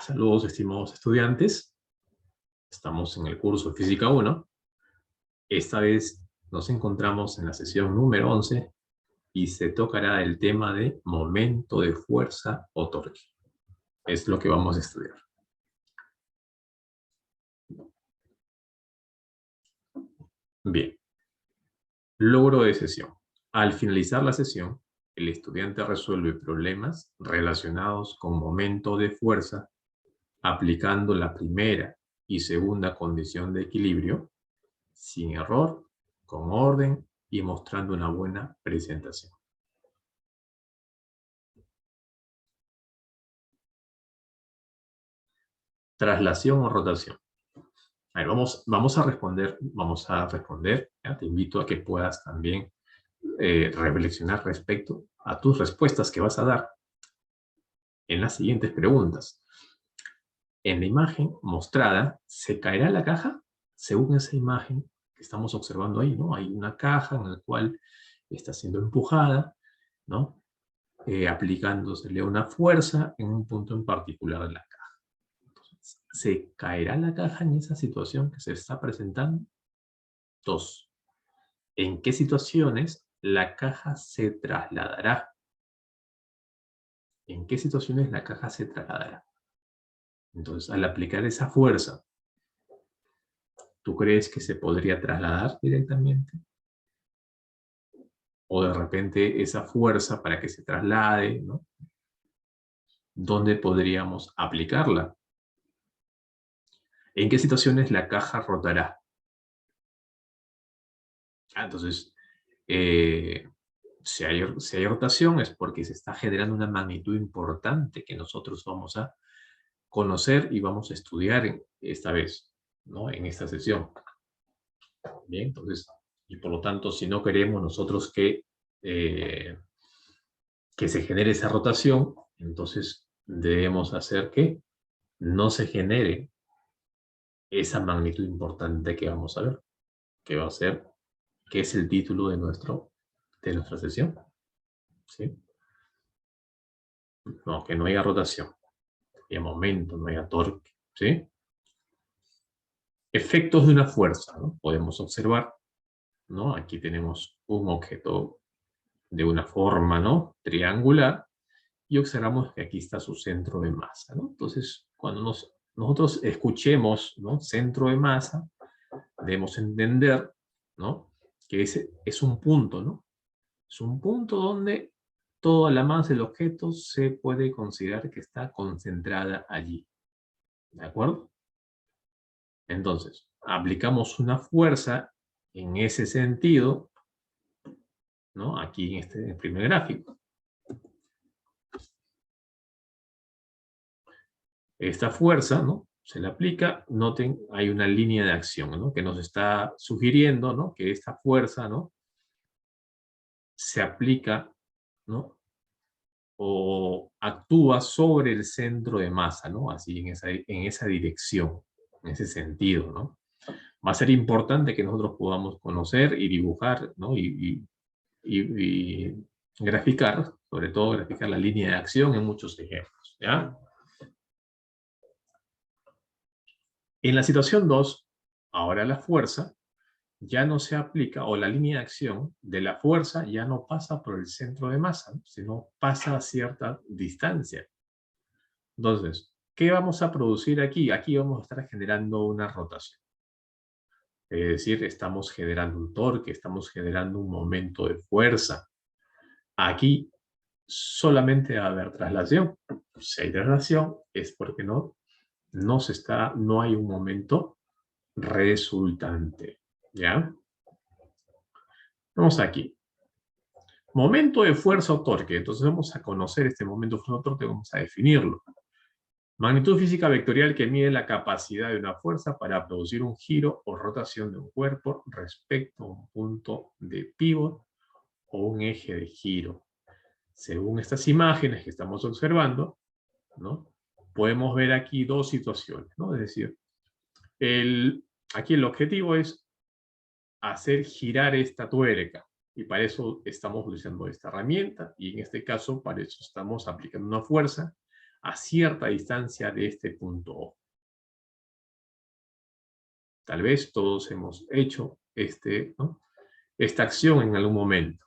Saludos, estimados estudiantes. Estamos en el curso de Física 1. Esta vez nos encontramos en la sesión número 11 y se tocará el tema de momento de fuerza o torque. Es lo que vamos a estudiar. Bien. Logro de sesión. Al finalizar la sesión, el estudiante resuelve problemas relacionados con momento de fuerza aplicando la primera y segunda condición de equilibrio, sin error, con orden y mostrando una buena presentación. Traslación o rotación. A ver, vamos a responder. ¿Ya? Te invito a que puedas también reflexionar respecto a tus respuestas que vas a dar en las siguientes preguntas. En la imagen mostrada, ¿se caerá la caja? Según esa imagen que estamos observando ahí, ¿no? Hay una caja en la cual está siendo empujada, ¿no? Aplicándosele una fuerza en un punto en particular de la caja. Entonces, ¿se caerá la caja en esa situación que se está presentando? 2. ¿En qué situaciones la caja se trasladará? ¿En qué situaciones la caja se trasladará? Entonces, al aplicar esa fuerza, ¿tú crees que se podría trasladar directamente? O de repente esa fuerza para que se traslade, ¿no? ¿Dónde podríamos aplicarla? ¿En qué situaciones la caja rotará? Entonces, si hay rotación es porque se está generando una magnitud importante que nosotros vamos a conocer y vamos a estudiar esta vez, ¿no? En esta sesión. Bien, entonces, y por lo tanto, si no queremos nosotros que se genere esa rotación, entonces debemos hacer que no se genere esa magnitud importante que vamos a ver, que va a ser, que es el título de nuestra sesión, ¿sí? No, que no haya rotación, no haya momento, no haya torque, ¿sí? Efectos de una fuerza, ¿no? Podemos observar, ¿no? Aquí tenemos un objeto de una forma, ¿no? Triangular, y observamos que aquí está su centro de masa, ¿no? Entonces, cuando nosotros escuchemos, ¿no? Centro de masa, debemos entender, ¿no? Que ese es un punto, ¿no? Es un punto donde toda la masa del objeto se puede considerar que está concentrada allí. ¿De acuerdo? Entonces, aplicamos una fuerza en ese sentido, ¿no? Aquí en el primer gráfico. Esta fuerza, ¿no? Se le aplica, noten, hay una línea de acción, ¿no? Que nos está sugiriendo, ¿no? Que esta fuerza, ¿no? Se aplica, ¿no? O actúa sobre el centro de masa, ¿no? Así en esa dirección, en ese sentido, ¿no? Va a ser importante que nosotros podamos conocer y dibujar, ¿no? Y graficar, sobre todo graficar la línea de acción en muchos ejemplos, ¿ya? En la situación 2, ahora la fuerza ya no se aplica, o la línea de acción de la fuerza ya no pasa por el centro de masa, ¿no? Sino pasa a cierta distancia. Entonces, ¿qué vamos a producir aquí? Aquí vamos a estar generando una rotación. Es decir, estamos generando un torque, estamos generando un momento de fuerza. Aquí solamente va a haber traslación. Si hay traslación es porque no hay un momento resultante. ¿Ya? Vamos aquí. Momento de fuerza o torque. Entonces vamos a conocer este momento de fuerza o torque, vamos a definirlo. Magnitud física vectorial que mide la capacidad de una fuerza para producir un giro o rotación de un cuerpo respecto a un punto de pívot o un eje de giro. Según estas imágenes que estamos observando, ¿no? Podemos ver aquí dos situaciones, ¿no? Es decir, aquí el objetivo es hacer girar esta tuerca. Y para eso estamos utilizando esta herramienta. Y en este caso, para eso estamos aplicando una fuerza a cierta distancia de este punto O. Tal vez todos hemos hecho esta acción en algún momento,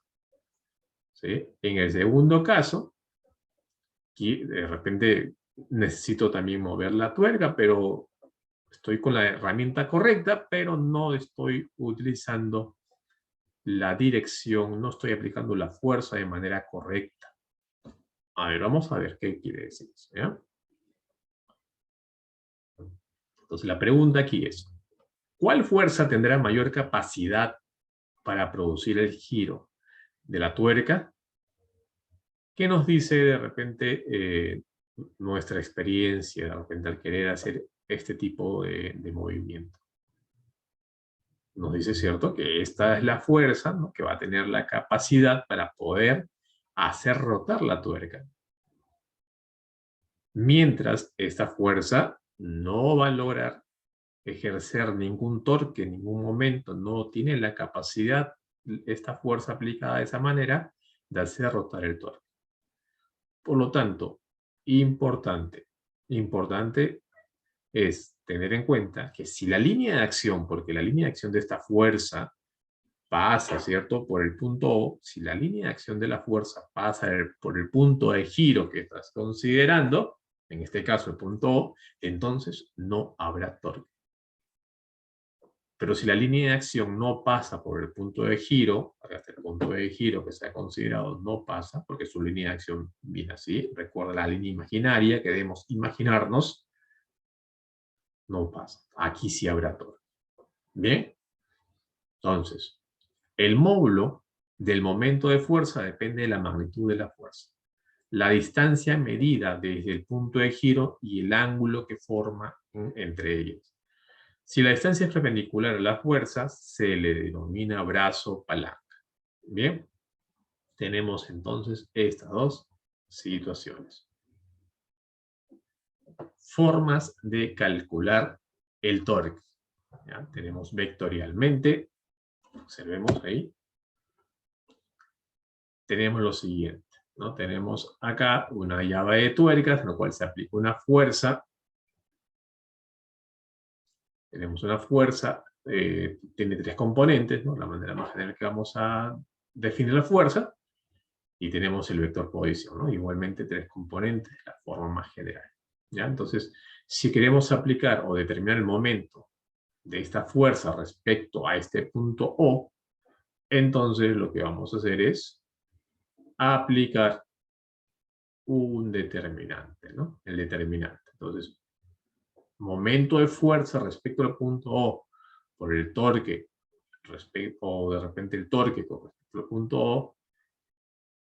¿sí? En el segundo caso, aquí de repente necesito también mover la tuerca, pero estoy con la herramienta correcta, pero no estoy utilizando la dirección, no estoy aplicando la fuerza de manera correcta. A ver, vamos a ver qué quiere decir eso, ¿ya? Entonces la pregunta aquí es, ¿cuál fuerza tendrá mayor capacidad para producir el giro de la tuerca? ¿Qué nos dice de repente nuestra experiencia, de repente al querer hacer este tipo de movimiento? Nos dice, ¿cierto?, que esta es la fuerza, ¿no?, que va a tener la capacidad para poder hacer rotar la tuerca. Mientras esta fuerza no va a lograr ejercer ningún torque en ningún momento, no tiene la capacidad, esta fuerza aplicada de esa manera, de hacer rotar el torque. Por lo tanto, importante es tener en cuenta que si la línea de acción, porque la línea de acción de esta fuerza pasa, ¿cierto?, por el punto O, si la línea de acción de la fuerza pasa por el punto de giro que estás considerando, en este caso el punto O, entonces no habrá torque. Pero si la línea de acción no pasa por el punto de giro, hasta el punto de giro que se ha considerado no pasa, porque su línea de acción viene así, recuerda la línea imaginaria que debemos imaginarnos, no pasa. Aquí sí habrá torque. ¿Bien? Entonces, el módulo del momento de fuerza depende de la magnitud de la fuerza. La distancia medida desde el punto de giro y el ángulo que forma entre ellos. Si la distancia es perpendicular a la fuerza, se le denomina brazo palanca. Bien, tenemos entonces estas dos situaciones. Formas de calcular el torque. ¿Ya? Tenemos vectorialmente, observemos ahí, tenemos lo siguiente, ¿no? Tenemos acá una llave de tuercas, en la cual se aplica una fuerza. Tenemos una fuerza, tiene tres componentes, ¿no? La manera más general que vamos a definir la fuerza, y tenemos el vector posición, ¿no? Igualmente tres componentes, la forma más general. ¿Ya? Entonces, si queremos aplicar o determinar el momento de esta fuerza respecto a este punto O, entonces lo que vamos a hacer es aplicar un determinante, ¿no? El determinante. Entonces, momento de fuerza respecto al punto O por el torque, o de repente el torque con respecto al punto O,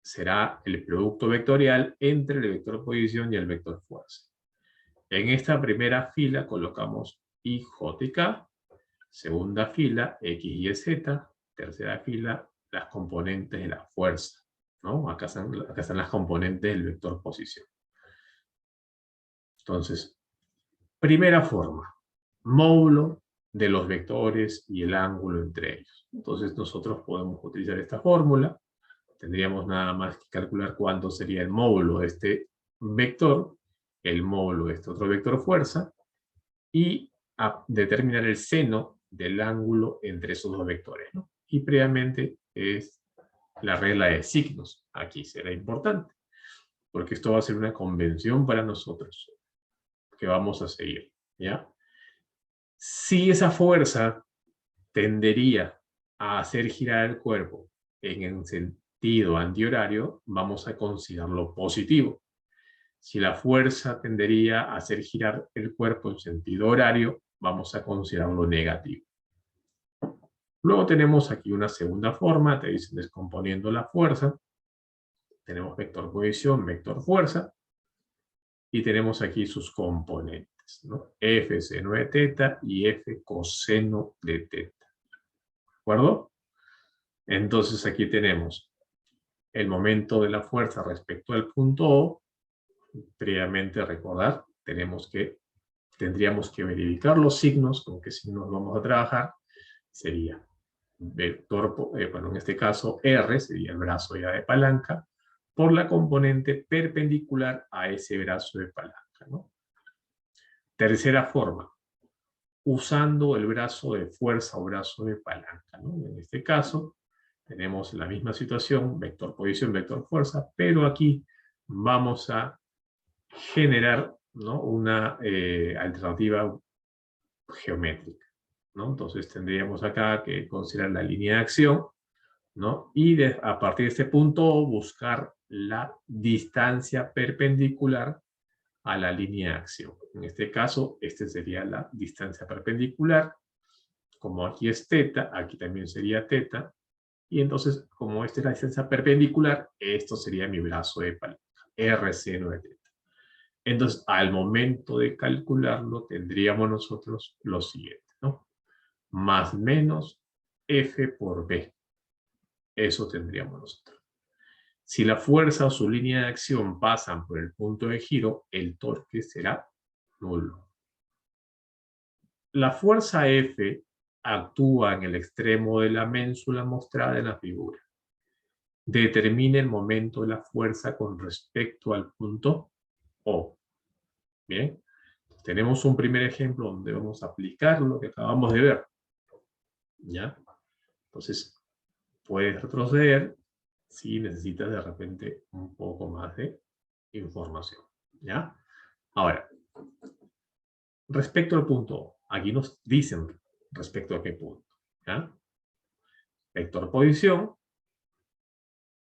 será el producto vectorial entre el vector posición y el vector fuerza. En esta primera fila colocamos I, J y K, segunda fila X, Y, Z, tercera fila las componentes de la fuerza, ¿no? Acá están las componentes del vector posición. Entonces, primera forma, módulo de los vectores y el ángulo entre ellos. Entonces nosotros podemos utilizar esta fórmula. Tendríamos nada más que calcular cuánto sería el módulo de este vector, el módulo de este otro vector fuerza, y determinar el seno del ángulo entre esos dos vectores, ¿no? Y previamente es la regla de signos. Aquí será importante, porque esto va a ser una convención para nosotros que vamos a seguir, ¿ya? Si esa fuerza tendería a hacer girar el cuerpo en el sentido antihorario, vamos a considerarlo positivo. Si la fuerza tendería a hacer girar el cuerpo en sentido horario, vamos a considerarlo negativo. Luego tenemos aquí una segunda forma, te dicen descomponiendo la fuerza. Tenemos vector posición, vector fuerza, y tenemos aquí sus componentes, ¿no? F seno de teta y F coseno de teta. ¿De acuerdo? Entonces aquí tenemos el momento de la fuerza respecto al punto O. Previamente recordar, tendríamos que verificar los signos, con qué signos vamos a trabajar. Sería vector, bueno, en este caso R sería el brazo ya de palanca, por la componente perpendicular a ese brazo de palanca, ¿no? Tercera forma, usando el brazo de fuerza o brazo de palanca, ¿no? En este caso, tenemos la misma situación, vector posición, vector fuerza, pero aquí vamos a generar, ¿no?, una alternativa geométrica, ¿no? Entonces tendríamos acá que considerar la línea de acción, ¿no? Y a partir de este punto buscar la distancia perpendicular a la línea de acción. En este caso, esta sería la distancia perpendicular. Como aquí es teta, aquí también sería teta. Y entonces, como esta es la distancia perpendicular, esto sería mi brazo de palanca, R seno de teta. Entonces, al momento de calcularlo, tendríamos nosotros lo siguiente, ¿no? Más menos F por B. Eso tendríamos nosotros. Si la fuerza o su línea de acción pasan por el punto de giro, el torque será nulo. La fuerza F actúa en el extremo de la ménsula mostrada en la figura. Determine el momento de la fuerza con respecto al punto O. Bien, tenemos un primer ejemplo donde vamos a aplicar lo que acabamos de ver. ¿Ya? Entonces, puedes retroceder si necesitas de repente un poco más de información. ¿Ya? Ahora, respecto al punto O, aquí nos dicen respecto a qué punto. ¿Ya? Vector posición.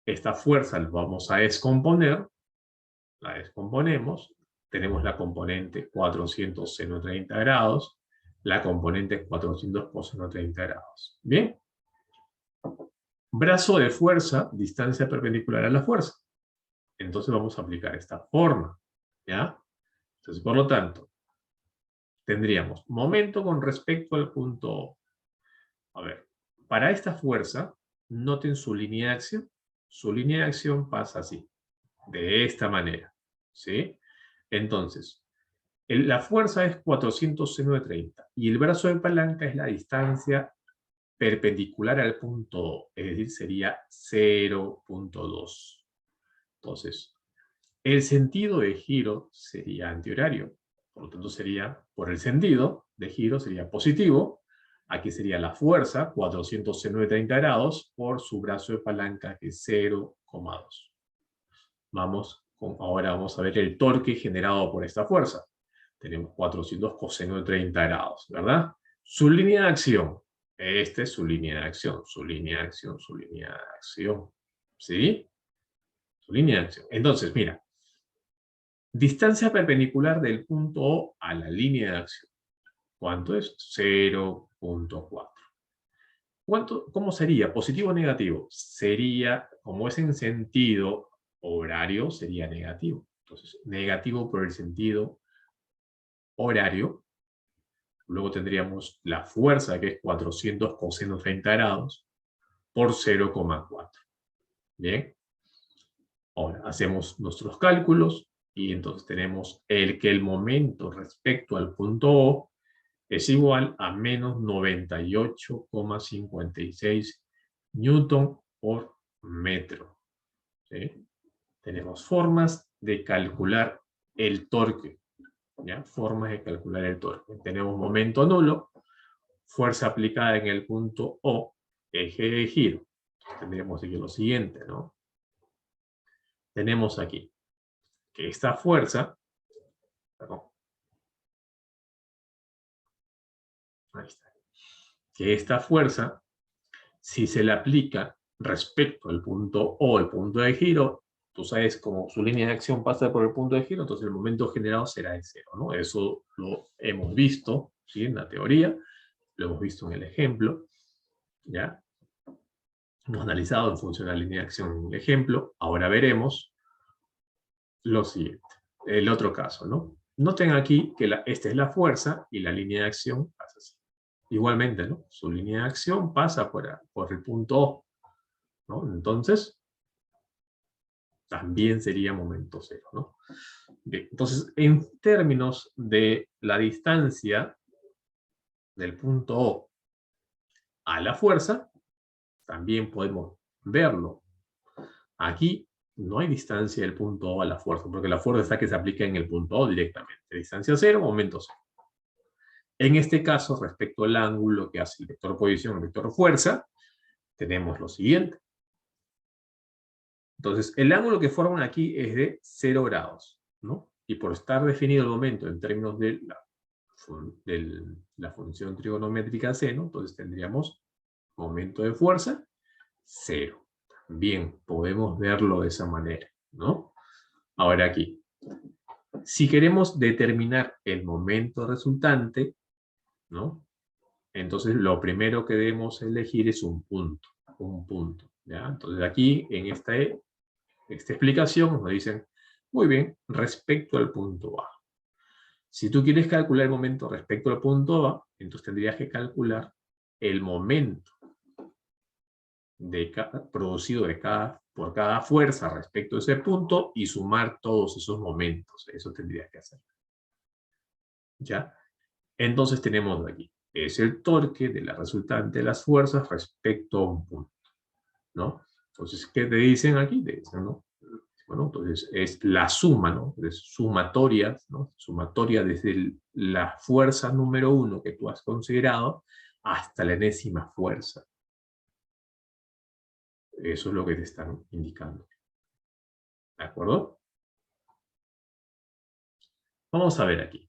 Esta fuerza la vamos a descomponer. La descomponemos. Tenemos la componente 400 seno 30 grados. La componente 400 coseno 30 grados. ¿Bien? Brazo de fuerza, distancia perpendicular a la fuerza. Entonces vamos a aplicar esta forma. ¿Ya? Entonces, por lo tanto, tendríamos momento con respecto al punto O. A ver, para esta fuerza, noten su línea de acción. Su línea de acción pasa así, de esta manera. ¿Sí? Entonces, la fuerza es 400 seno de 30 y el brazo de palanca es la distancia perpendicular al punto O, es decir, sería 0.2. Entonces, el sentido de giro sería antihorario, por lo tanto sería, por el sentido de giro sería positivo. Aquí sería la fuerza, 400 seno de 30 grados, por su brazo de palanca, que es 0,2. Ahora vamos a ver el torque generado por esta fuerza. Tenemos 400 coseno de 30 grados, ¿verdad? Su línea de acción. Esta es su línea de acción, su línea de acción, su línea de acción. ¿Sí? Su línea de acción. Entonces, mira. Distancia perpendicular del punto O a la línea de acción. ¿Cuánto es? 0.4. ¿Cómo sería? ¿Positivo o negativo? Sería, como es en sentido horario, sería negativo. Entonces, negativo por el sentido horario. Luego tendríamos la fuerza, que es 400 coseno 30 grados, por 0,4. Bien. Ahora, hacemos nuestros cálculos y entonces tenemos que el momento respecto al punto O es igual a menos 98,56 newton por metro. ¿Sí? Tenemos formas de calcular el torque. ¿Ya? Formas de calcular el torque. Tenemos momento nulo, fuerza aplicada en el punto O, eje de giro. Tendríamos aquí lo siguiente, ¿no? Tenemos aquí que esta fuerza, perdón, ahí está, que esta fuerza, si se le aplica respecto al punto O, el punto de giro, tú sabes cómo su línea de acción pasa por el punto de giro, entonces el momento generado será de cero, ¿no? Eso lo hemos visto, ¿sí?, en la teoría, lo hemos visto en el ejemplo, ¿ya? Hemos analizado en función de la línea de acción en el ejemplo. Ahora veremos lo siguiente, el otro caso, ¿no? Noten aquí que esta es la fuerza y la línea de acción pasa así. Igualmente, ¿no? Su línea de acción pasa por el punto O, ¿no? Entonces, también sería momento cero, ¿no? Bien, entonces, en términos de la distancia del punto O a la fuerza, también podemos verlo. Aquí no hay distancia del punto O a la fuerza, porque la fuerza está que se aplica en el punto O directamente. Distancia cero, momento cero. En este caso, respecto al ángulo que hace el vector posición, el vector fuerza, tenemos lo siguiente. Entonces, el ángulo que forman aquí es de 0 grados, ¿no? Y por estar definido el momento en términos de la función trigonométrica seno, entonces tendríamos momento de fuerza, 0. Bien, podemos verlo de esa manera, ¿no? Ahora aquí, si queremos determinar el momento resultante, ¿no? Entonces lo primero que debemos elegir es un punto, ¿ya? Entonces aquí, en esta explicación, nos dicen, muy bien, respecto al punto A. Si tú quieres calcular el momento respecto al punto A, entonces tendrías que calcular el momento producido por cada fuerza respecto a ese punto y sumar todos esos momentos. Eso tendrías que hacer. ¿Ya? Entonces tenemos aquí, es el torque de la resultante de las fuerzas respecto a un punto, ¿no? Entonces, ¿qué te dicen aquí? Te dicen, ¿no? Bueno, entonces es la suma, ¿no? Es sumatoria, ¿no? Sumatoria desde la fuerza número 1 que tú has considerado hasta la enésima fuerza. Eso es lo que te están indicando. ¿De acuerdo? Vamos a ver aquí.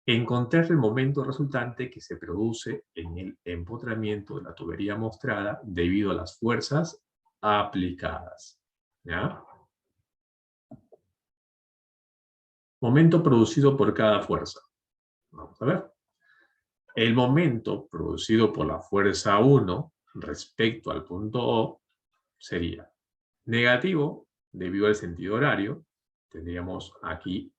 Encontrar el momento resultante que se produce en el empotramiento de la tubería mostrada debido a las fuerzas aplicadas. ¿Ya? Momento producido por cada fuerza. Vamos a ver. El momento producido por la fuerza 1 respecto al punto O sería negativo debido al sentido horario. Tendríamos aquí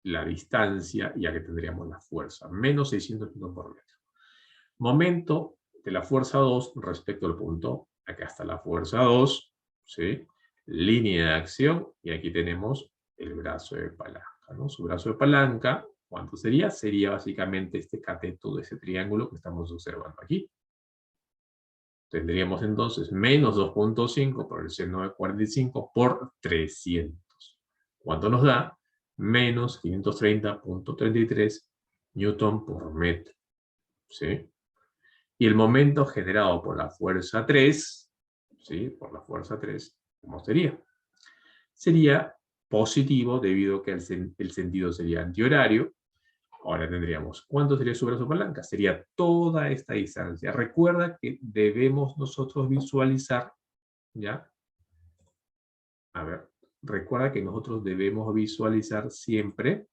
la distancia y aquí tendríamos la fuerza, menos 600 newton por metro. Momento de la fuerza 2 respecto al punto, acá está la fuerza 2, ¿sí? Línea de acción, y aquí tenemos el brazo de palanca, ¿no? Su brazo de palanca, ¿cuánto sería? Sería básicamente este cateto de ese triángulo que estamos observando aquí. Tendríamos entonces menos 2.5 por el seno de 45 por 300. ¿Cuánto nos da? Menos 530.33 newton por metro. ¿Sí? Y el momento generado por la fuerza 3, ¿sí? Por la fuerza 3, ¿cómo sería? Sería positivo debido a que el sentido sería antihorario. Ahora tendríamos, ¿cuánto sería su brazo palanca? Sería toda esta distancia. Recuerda que debemos nosotros visualizar, ¿ya? A ver, recuerda que nosotros debemos visualizar siempre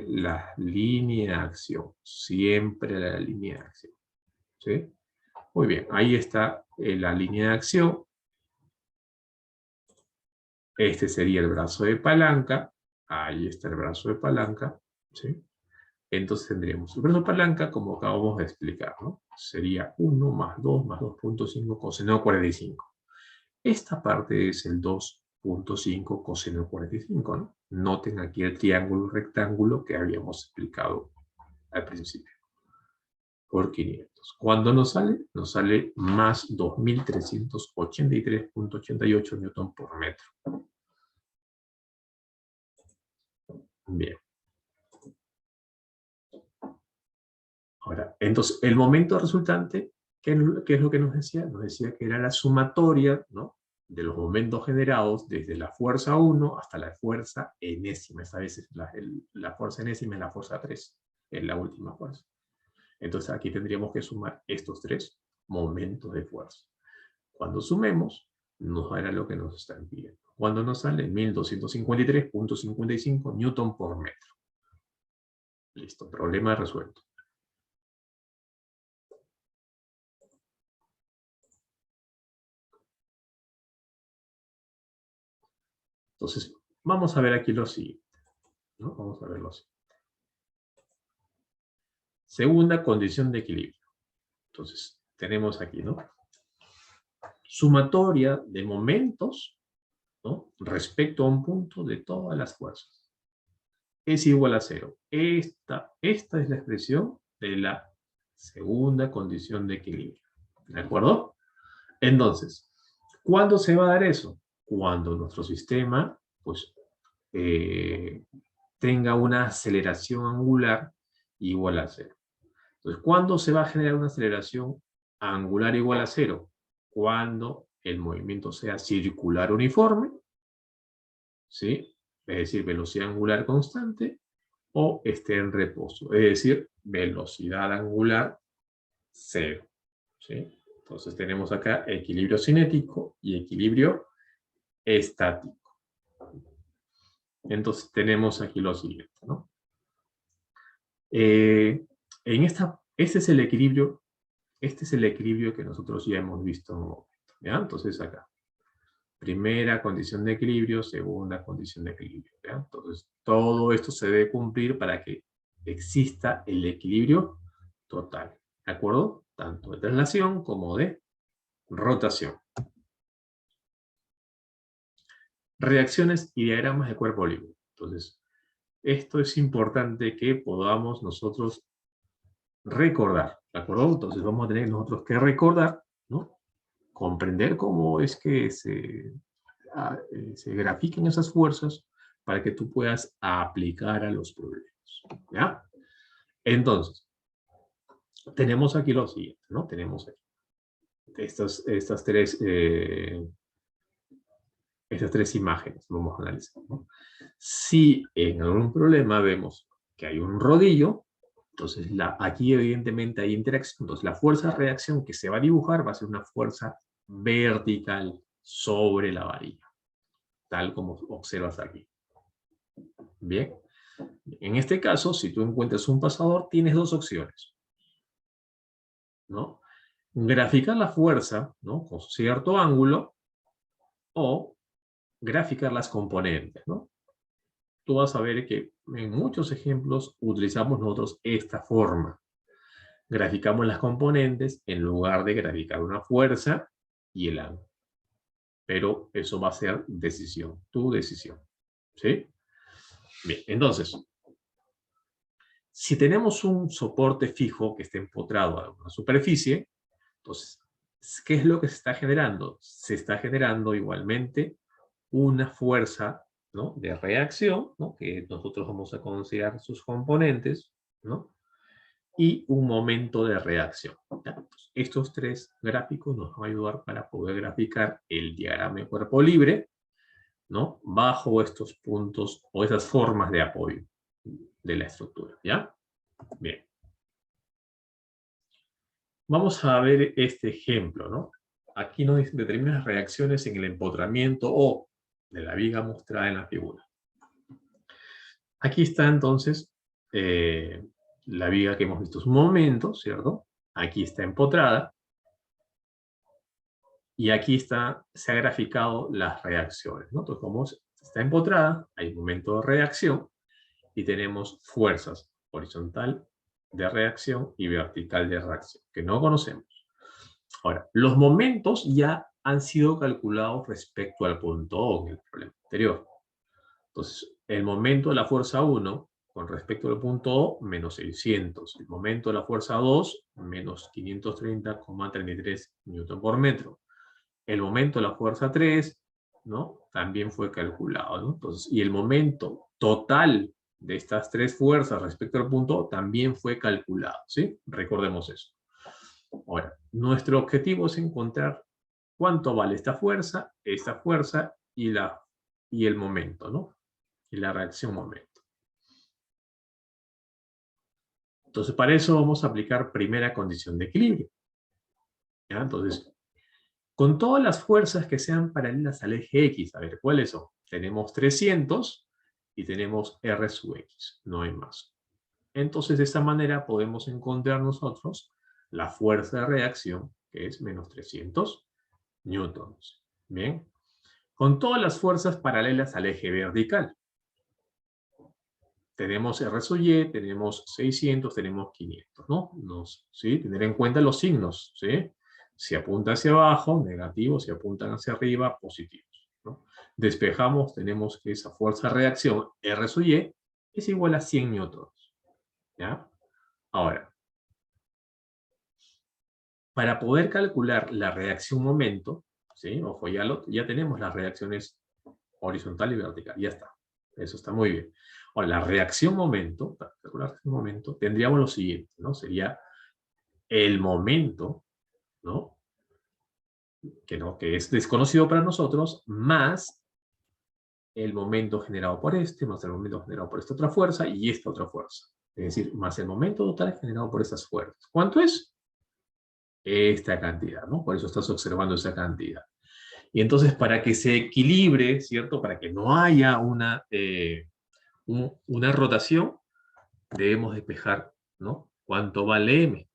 la línea de acción. Siempre la línea de acción. ¿Sí? Muy bien, ahí está la línea de acción. Este sería el brazo de palanca. Ahí está el brazo de palanca. ¿Sí? Entonces tendríamos el brazo de palanca, como acabamos de explicar, ¿no? Sería 1 más 2 más 2.5 coseno de 45. Esta parte es el 2.5 coseno de 45, ¿no? Noten aquí el triángulo rectángulo que habíamos explicado al principio. Por 500. ¿Cuándo nos sale? Nos sale más 2.383.88 newton por metro. Bien. Ahora, entonces, el momento resultante, ¿qué es lo que nos decía? Nos decía que era la sumatoria, ¿no? De los momentos generados desde la fuerza 1 hasta la fuerza enésima. Esta vez la fuerza enésima es la fuerza 3, es la última fuerza. Entonces aquí tendríamos que sumar estos 3 momentos de fuerza. Cuando sumemos, nos dará lo que nos están pidiendo. Cuando nos sale 1253.55 newton por metro. Listo, problema resuelto. Entonces, vamos a ver aquí lo siguiente, ¿no? Vamos a ver lo siguiente. Segunda condición de equilibrio. Entonces, tenemos aquí, ¿no? Sumatoria de momentos, ¿no? Respecto a un punto de todas las fuerzas. Es igual a 0. Esta es la expresión de la segunda condición de equilibrio. ¿De acuerdo? Entonces, ¿cuándo se va a dar eso? Cuando nuestro sistema, pues, tenga una aceleración angular igual a cero. Entonces, ¿cuándo se va a generar una aceleración angular igual a cero? Cuando el movimiento sea circular uniforme, ¿sí? Es decir, velocidad angular constante, o esté en reposo, es decir, velocidad angular cero, ¿sí? Entonces tenemos acá equilibrio cinético y equilibrio estático. Entonces tenemos aquí lo siguiente, ¿no? Este es el equilibrio que nosotros ya hemos visto en un momento, ¿ya? Entonces acá, primera condición de equilibrio, segunda condición de equilibrio, ¿ya? Entonces todo esto se debe cumplir para que exista el equilibrio total, ¿de acuerdo? Tanto de traslación como de rotación. Reacciones y diagramas de cuerpo libre. Entonces, esto es importante que podamos nosotros recordar, ¿de acuerdo? Entonces vamos a tener nosotros que recordar, ¿no? Comprender cómo es que se grafican esas fuerzas para que tú puedas aplicar a los problemas, ¿ya? Entonces, tenemos aquí lo siguiente, ¿no? Tenemos aquí estas tres imágenes, vamos a analizar, ¿no? Si en algún problema vemos que hay un rodillo, entonces aquí evidentemente hay interacción, entonces la fuerza de reacción que se va a dibujar va a ser una fuerza vertical sobre la varilla, tal como observas aquí. Bien, en este caso, si tú encuentras un pasador, tienes dos opciones, ¿no? Graficar la fuerza, ¿no? Con cierto ángulo, o graficar las componentes, ¿no? Tú vas a ver que en muchos ejemplos utilizamos nosotros esta forma. Graficamos las componentes en lugar de graficar una fuerza y el ángulo. Pero eso va a ser decisión, tu decisión. ¿Sí? Bien, entonces, si tenemos un soporte fijo que esté empotrado a una superficie, entonces, ¿qué es lo que se está generando? Se está generando igualmente una fuerza, ¿no?, de reacción, ¿no?, que nosotros vamos a considerar sus componentes, ¿no?, y un momento de reacción. Entonces, estos tres gráficos nos van a ayudar para poder graficar el diagrama de cuerpo libre, ¿no?, bajo estos puntos o esas formas de apoyo de la estructura, ¿ya? Bien. Vamos a ver este ejemplo, ¿no? Aquí nos determina las reacciones en el empotramiento o de la viga mostrada en la figura. Aquí está entonces la viga que hemos visto hace un momento, ¿cierto? Aquí está empotrada. Y aquí se ha graficado las reacciones, ¿no? Entonces, como está empotrada, hay un momento de reacción y tenemos fuerzas horizontal de reacción y vertical de reacción, que no conocemos. Ahora, los momentos ya han sido calculados respecto al punto O en el problema anterior. Entonces, el momento de la fuerza 1 con respecto al punto O, menos 600. El momento de la fuerza 2, menos 530,33 newton por metro. El momento de la fuerza 3, ¿no?, también fue calculado, ¿no? Entonces, y el momento total de estas tres fuerzas respecto al punto O también fue calculado, ¿sí? Recordemos eso. Ahora, nuestro objetivo es encontrar cuánto vale esta fuerza y el momento, ¿no? Y la reacción momento. Entonces, para eso vamos a aplicar primera condición de equilibrio, ¿ya? Entonces, con todas las fuerzas que sean paralelas al eje X, a ver, ¿cuáles son? Tenemos 300 y tenemos R sub X, no hay más. Entonces, de esta manera podemos encontrar nosotros la fuerza de reacción, que es menos 300 newtons. Bien. Con todas las fuerzas paralelas al eje vertical. Tenemos R sub Y, tenemos 600, tenemos 500, ¿no? ¿Sí? Tener en cuenta los signos, ¿sí? Si apunta hacia abajo, negativo; si apuntan hacia arriba, positivos, ¿no? Despejamos, tenemos que esa fuerza de reacción, R sub Y, es igual a 100 newtons, ¿ya? Ahora, Para poder calcular la reacción momento, ¿sí? Ojo, ya tenemos las reacciones horizontal y vertical, ya está. Eso está muy bien. Ahora, la reacción momento, para calcular la reacción momento, tendríamos lo siguiente, ¿no? Sería el momento, ¿no? Que es desconocido para nosotros, más el momento generado por este, más el momento generado por esta otra fuerza y esta otra fuerza. Es decir, más el momento total generado por estas fuerzas. ¿Cuánto es? Esta cantidad, ¿no? Por eso estás observando esa cantidad. Y entonces, para que se equilibre, ¿cierto? Para que no haya una rotación, debemos despejar, ¿no? ¿Cuánto vale m?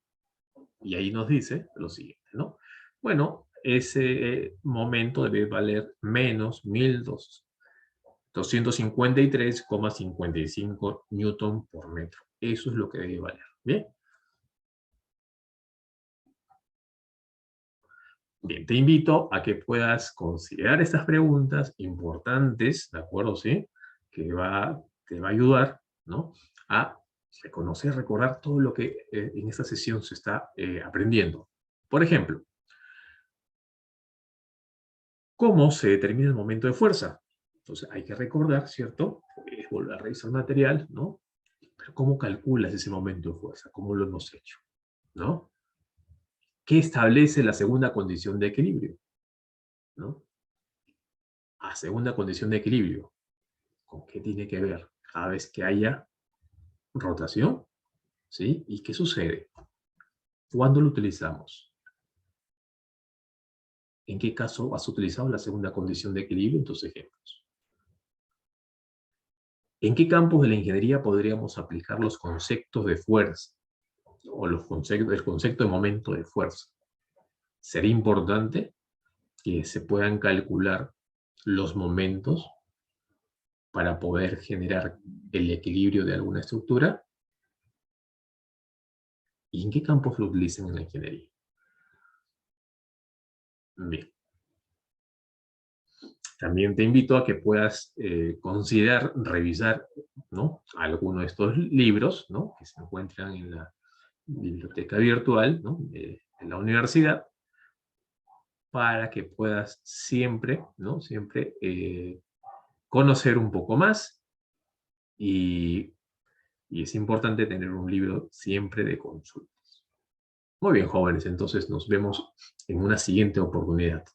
Y ahí nos dice lo siguiente, ¿no? Bueno, ese momento debe valer menos 1253,55 newton por metro. Eso es lo que debe valer. ¿Bien? Bien, te invito a que puedas considerar estas preguntas importantes, ¿de acuerdo? ¿Sí? Que te va a ayudar, ¿no? A reconocer, recordar todo lo que en esta sesión se está aprendiendo. Por ejemplo, ¿cómo se determina el momento de fuerza? Entonces hay que recordar, ¿cierto? Puedes volver a revisar el material, ¿no? Pero ¿cómo calculas ese momento de fuerza? ¿Cómo lo hemos hecho? ¿No? ¿Qué establece la segunda condición de equilibrio? ¿No? A segunda condición de equilibrio, ¿con qué tiene que ver? Cada vez que haya rotación, ¿sí? ¿Y qué sucede? ¿Cuándo lo utilizamos? ¿En qué caso has utilizado la segunda condición de equilibrio en tus ejemplos? ¿En qué campos de la ingeniería podríamos aplicar los conceptos de fuerza o el concepto de momento de fuerza? Sería importante que se puedan calcular los momentos para poder generar el equilibrio de alguna estructura. ¿Y en qué campos lo utilizan en la ingeniería? Bien. También te invito a que puedas considerar, revisar, ¿no? Alguno de estos libros, ¿no? Que se encuentran en la biblioteca virtual, ¿no? En la universidad, para que puedas siempre, ¿no? Siempre conocer un poco más y, y es importante tener un libro siempre de consultas. Muy bien, jóvenes, entonces nos vemos en una siguiente oportunidad.